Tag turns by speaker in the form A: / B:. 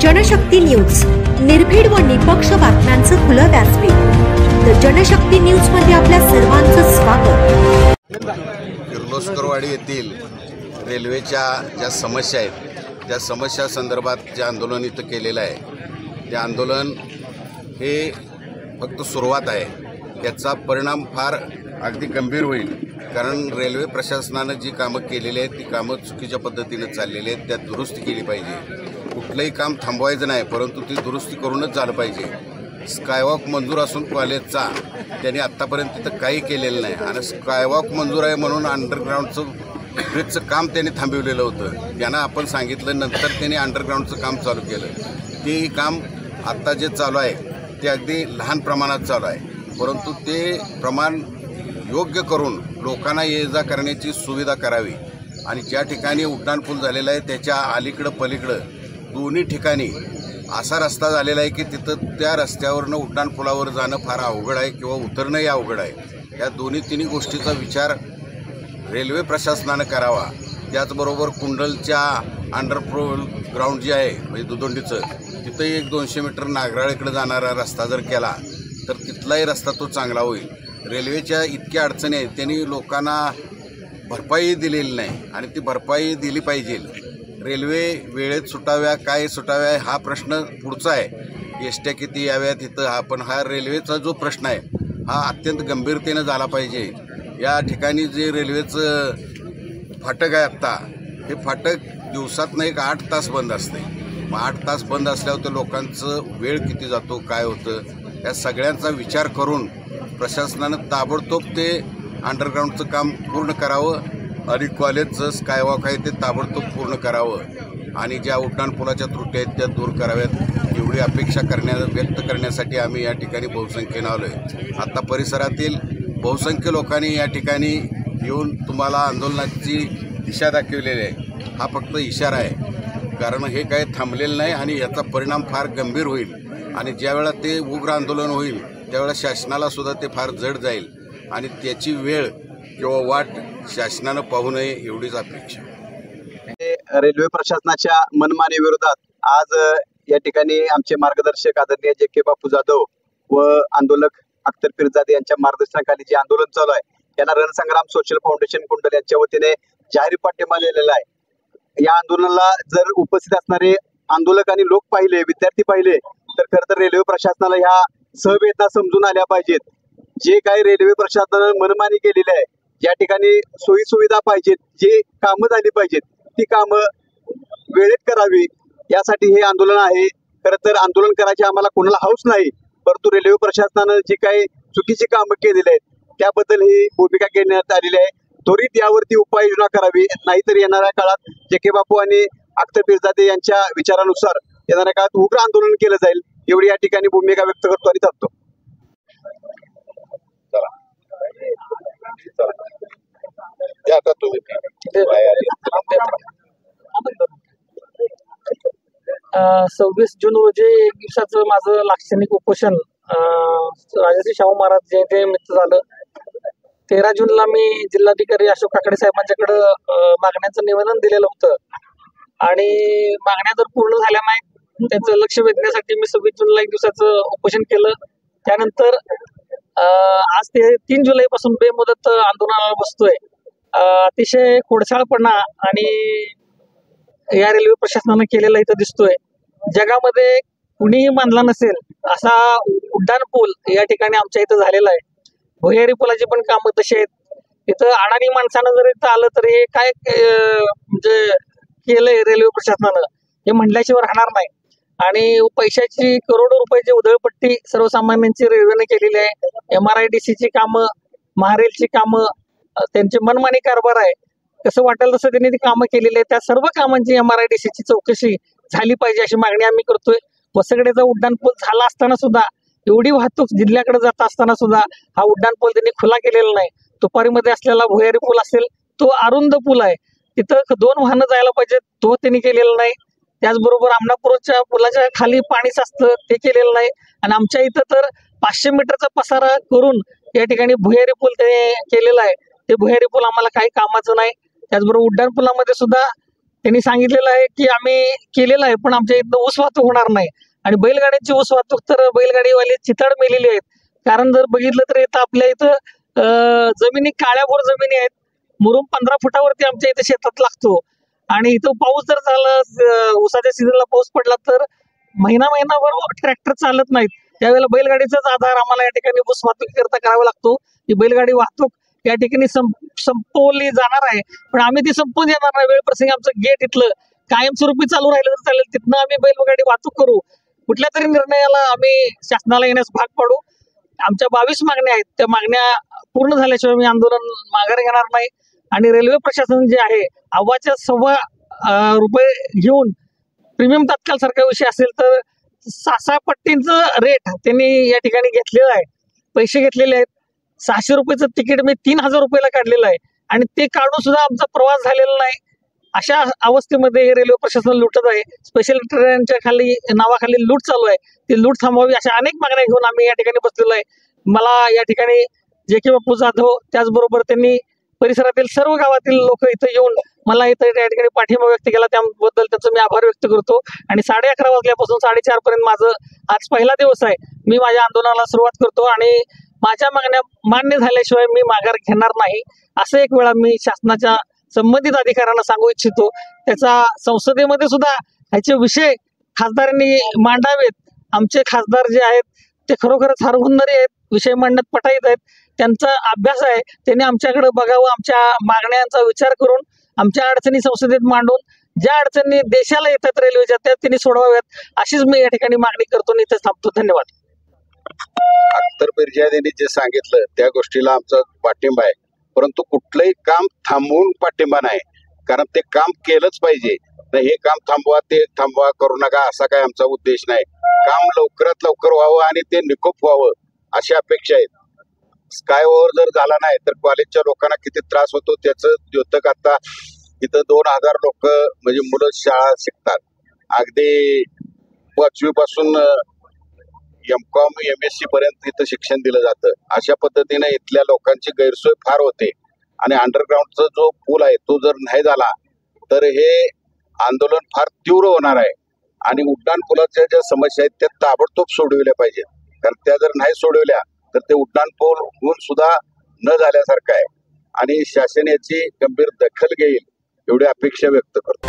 A: Janshakti news, निर्भीड व निपक्ष बातम्यांचं खुलं व्यासपीठ। द जनशक्ती न्यूज मध्ये आपल्या सर्वांचं स्वागत।
B: किर्लोस्करवाडी येथील रेल्वेच्या ज्या समस्या आहेत त्या समस्या संदर्भात जे आंदोलन इथं केलेलं आहे ते आंदोलन हे फक्त सुरुवात आहे। याचा परिणाम फार अगदी गंभीर होईल, कारण रेल्वे प्रशासनानं जी कामं केलेली आहेत ती कामं चुकीच्या पद्धतीने चाललेली आहेत। त्यात दुरुस्ती केली पाहिजे। कुठलंही काम थांबवायचं नाही, परंतु ती दुरुस्ती करूनच झालं पाहिजे। स्कायवॉक मंजूर असून कॉलेजचा त्यांनी आत्तापर्यंत तिथं काही केलेलं नाही, आणि स्कायवॉक मंजूर आहे म्हणून अंडरग्राऊंडचं ब्रिजचं काम त्यांनी थांबवलेलं होतं। त्यांना आपण सांगितलं, नंतर त्यांनी अंडरग्राऊंडचं काम चालू केलं। ते काम आत्ता जे चालू आहे ते अगदी लहान प्रमाणात चालू आहे, परंतु ते प्रमाण योग्य करून लोकांना ये जा करण्याची सुविधा करावी। आणि ज्या ठिकाणी उड्डाणपूल झालेला आहे त्याच्या अलीकडं पलीकडं दोन्ही ठिकाणी असा रस्ता झालेला आहे की तिथं त्या रस्त्यावरनं उड्डाणपुलावर जाणं फार अवघड आहे किंवा उतरणंही अवघड आहे। या तिन्ही गोष्टीचा विचार रेल्वे प्रशासनानं करावा। त्याचबरोबर कुंडलच्या अंडरपूल ग्राउंड जे आहे म्हणजे दुदोंडीचं, तिथं एक 200 मीटर नागराळीकडे जाणारा रस्ता जर केला तर तिथलाही रस्ता तो चांगला होईल। रेल्वेच्या इतक्या अडचणी आहेत, त्यांनी लोकांना भरपाई दिलेली नाही आणि ती भरपाई दिली पाहिजे। रेल्वे वेळेत सुटाव्या काय सुटाव्या हा प्रश्न पुढचा आहे। एसट्या किती याव्या तिथं पण हा रेल्वेचा जो प्रश्न आहे हा अत्यंत गंभीरतेनं झाला पाहिजे। या ठिकाणी जे रेल्वेचं फाटक आहे आत्ता, हे फाटक दिवसातनं एक 8 तास बंद असते। मग 8 तास बंद असल्यावर तर लोकांचं वेळ किती जातो काय होतं, या सगळ्यांचा विचार करून प्रशासनानं ताबडतोब ते अंडरग्राऊंडचं काम पूर्ण करावं आणि कॉलेजचं स्कायवॉक आहे ते ताबडतोब पूर्ण करावं आणि ज्या उड्डाणपुलाच्या त्रुटी आहेत त्या दूर कराव्यात, एवढी अपेक्षा व्यक्त करण्यासाठी आम्ही या ठिकाणी बहुसंख्येनं आलो आहे। आता परिसरातील बहुसंख्य लोकांनी या ठिकाणी येऊन तुम्हाला आंदोलनाची दिशा दाखवलेली आहे। हा फक्त इशारा आहे, कारण हे काही थांबलेलं नाही आणि याचा परिणाम फार गंभीर होईल। आणि ज्यावेळा ते उग्र आंदोलन होईल त्यावेळेला शासनाला सुद्धा ते फार जड जाईल आणि त्याची वेळ किंवा वाट शासनानं पाहू नये एवढीच अपेक्षा।
C: रेल्वे प्रशासनाच्या मनमानी विरोधात आज या ठिकाणी आमचे मार्गदर्शक आदरणीय जे.के. बापू जाधव व आंदोलक अख्तर पीरजादे यांच्या मार्गदर्शनाखाली जे आंदोलन चालू आहे त्यांना रणसंग्राम सोशल फाउंडेशन कुंडल यांच्या वतीने जाहीर पाठिंबा दिलेला आहे। या आंदोलनाला जर उपस्थित असणारे आंदोलक आणि लोक पाहिले, विद्यार्थी पाहिले तर खरं तर रेल्वे प्रशासनाला ह्या सहवेदना समजून आल्या पाहिजेत। जे काही रेल्वे प्रशासनानं मनमानी केलेली आहे, ज्या ठिकाणी सोयी सुविधा पाहिजेत, जे कामं झाली पाहिजेत ती कामं वेळेत करावी, यासाठी हे आंदोलन आहे। खरं तर आंदोलन करायची आम्हाला कोणाला हौस नाही, परंतु रेल्वे प्रशासनानं जी काही चुकीची कामं केलेली आहेत त्याबद्दल ही भूमिका घेण्यात आलेली आहे। त्वरित यावरती उपाययोजना करावी, नाहीतर येणाऱ्या काळात जे.के. बापू आणि अख्तर पीरजादे यांच्या विचारानुसार येणाऱ्या काळात उग्र आंदोलन केलं जाईल, एवढी या ठिकाणी भूमिका व्यक्त करतो आणि थांबतो।
B: आता तुम्ही
D: 26 जून रोजी 1 दिवसाचं माझं लाक्षणिक उपोषण राजश्री शाहू महाराज जयंतीनिमित्त झालं। 13 जूनला मी जिल्हाधिकारी अशोक काकडे साहेबांच्याकडं मागण्यांचं निवेदन दिलेलं होतं आणि मागण्या जर पूर्ण झाल्या नाही त्याचं लक्ष वेधण्यासाठी मी 26 जूनला 1 दिवसाचं उपोषण केलं। त्यानंतर आज ते 3 जुलैपासून बेमुदत आंदोलनाला बसतोय। अतिशय खोडसाळपणा आणि या रेल्वे प्रशासनानं केलेला इथं दिसतोय। जगामध्ये कुणीही मानला नसेल असा उड्डाण पूल या ठिकाणी आमच्या इथं झालेला आहे। भुयारी पुलाची पण कामं तशी आहेत। इथं अडाणी माणसानं जर इथं आलं तर हे काय म्हणजे केलंय रेल्वे प्रशासनानं हे म्हणल्याशिवाय राहणार नाही। आणि पैशाची करोडो रुपयाची उधळपट्टी सर्वसामान्यांची रेल्वेने केलेली आहे। MRIDCची कामं, महारेलची कामं, त्यांचे मनमानी कारभार आहे। कसं वाटेल तसं त्यांनी ती कामं केलेली आहे। त्या सर्व कामांची MRIDCची चौकशी झाली पाहिजे अशी मागणी आम्ही करतोय। वसगडेचा उड्डाणपूल झाला असताना सुद्धा, एवढी वाहतूक जिल्ह्याकडे जात असताना सुद्धा हा उड्डाणपूल त्यांनी खुला केलेला नाही। तुपारीमध्ये असलेला भुयारी पूल असेल तो अरुंद पूल आहे, तिथं 2 वाहनं जायला पाहिजेत, तो त्यांनी केलेला नाही। त्याचबरोबर आमनापूरच्या पुलाच्या खाली पाणी साचतं ते केलेलं नाही। आणि आमच्या इथं तर 500 मीटरचा पसारा करून या ठिकाणी भुयारी पूल ते केलेला आहे। ते भुयारी पूल आम्हाला काही कामाचं नाही। त्याचबरोबर उड्डाण पुलामध्ये सुद्धा त्यांनी सांगितलेलं आहे की आम्ही केलेलं आहे, पण आमच्या इथं ऊस वाहतूक होणार नाही. आणि बैलगाड्यांची ऊस वाहतूक तर बैलगाडीवाले चिताड मेलेली आहेत. कारण जर बघितलं तर इथं आपल्या इथं जमिनी काळ्याभोर जमिनी आहेत. मुरुम 15 फुटावरती आमच्या इथे शेतात लागतो. आणि इथं पाऊस जर झाला, ऊसाच्या सीझनला पाऊस पडला तर महिनाभर ट्रॅक्टर चालत नाहीत. त्यावेळेला बैलगाडीचाच आधार आम्हाला या ठिकाणी ऊस वाहतुकीकरता करावा लागतो. ही बैलगाडी वाहतूक या ठिकाणी संपवली जाणार आहे, पण आम्ही ती संपवून देणार नाही. वेळ प्रसंगी आमचं गेट इथलं कायमस्वरूपी चालू राहिलं तर चालेल, तिथनं आम्ही बैलगाडी वाहतूक करू. कुठल्या तरी निर्णयाला आम्ही शासनाला येण्यास भाग पाडू. आमच्या 22 मागण्या आहेत, त्या मागण्या पूर्ण झाल्याशिवाय मी आंदोलन माघार घेणार नाही. आणि रेल्वे प्रशासन जे आहे, अव्वाच्या सव्वा रुपये घेऊन प्रीमियम तात्काळ सारखा विषय असेल तर 6 पट्टींचं रेट त्यांनी या ठिकाणी घेतलेलं आहे, पैसे घेतलेले आहेत. 600 रुपयाचं तिकीट मी 3000 रुपयाला काढलेलं आहे आणि ते काढून सुद्धा आमचा प्रवास झालेला नाही. अशा अवस्थेमध्ये हे रेल्वे प्रशासन लुटत आहे. स्पेशल ट्रेनच्या खाली नावाखाली लूट चालू आहे. ती लूट थांबवावी अशा अनेक मागण्या घेऊन आम्ही या ठिकाणी बसलेलो आहे. मला या ठिकाणी जे.के. बापू जाधव, त्याचबरोबर त्यांनी परिसरातील सर्व गावातील लोक इथं येऊन मला इथं या ठिकाणी पाठिंबा व्यक्त केला, त्याबद्दल त्याचं मी आभार व्यक्त करतो. आणि 11:30 वाजल्यापासून 4:30 पर्यंत माझं आज पहिला दिवस आहे. मी माझ्या आंदोलनाला सुरुवात करतो आणि माझ्या मागण्या मान्य झाल्याशिवाय मी माघार घेणार नाही, असं एक वेळा मी शासनाच्या संबंधित अधिकाऱ्यांना सांगू इच्छितो. त्याचा संसदेमध्ये सुद्धा ह्याचे विषय खासदारांनी मांडावेत. आमचे खासदार जे आहेत ते खरोखरच हरहुन्नरी आहेत, विषय मांडण्यात पटाईत आहेत. त्यांचा अभ्यास आहे, त्यांनी आमच्याकडे बघावं, आमच्या मागण्यांचा विचार करून आमच्या अडचणी संसदेत मांडून ज्या अडचणी देशाला येतात रेल्वेच्या त्या त्यांनी सोडवाव्यात, अशीच मी या ठिकाणी मागणी करतो आणि इथेच थांबतो. धन्यवाद.
B: अख्तर पिरजाद यांनी जे सांगितलं त्या गोष्टीला आमचा पाठिंबा आहे, परंतु कुठलंही काम थांबवून पाठिंबा नाही. कारण ते काम केलंच पाहिजे. हे काम थांबवा, ते थांबवा, करू नका असा काय आमचा उद्देश नाही. काम लवकरात लवकर व्हावं आणि ते निकोप व्हावं अशी अपेक्षा आहेत. स्काय ओव्हर जर झाला नाही तर कॉलेजच्या लोकांना किती त्रास होतो त्याचं द्योतक आता इथं 2000 लोक म्हणजे मुलं शाळा शिकतात. अगदी 5वी पासून M.Com MSc पर्यंत इथं शिक्षण दिलं जातं. अशा पद्धतीने इथल्या लोकांची गैरसोय फार होते. आणि अंडरग्राऊंडचा जो पूल आहे तो जर नाही झाला तर हे आंदोलन फार तीव्र होणार आहे. आणि उड्डाण पुलाच्या ज्या समस्या आहेत त्या ताबडतोब सोडविल्या पाहिजेत. कारण त्या जर नाही सोडविल्या तर ते उड्डाण पूल होऊन सुद्धा न झाल्यासारखं आहे. आणि शासन याची गंभीर दखल घेईल एवढी अपेक्षा व्यक्त करतो.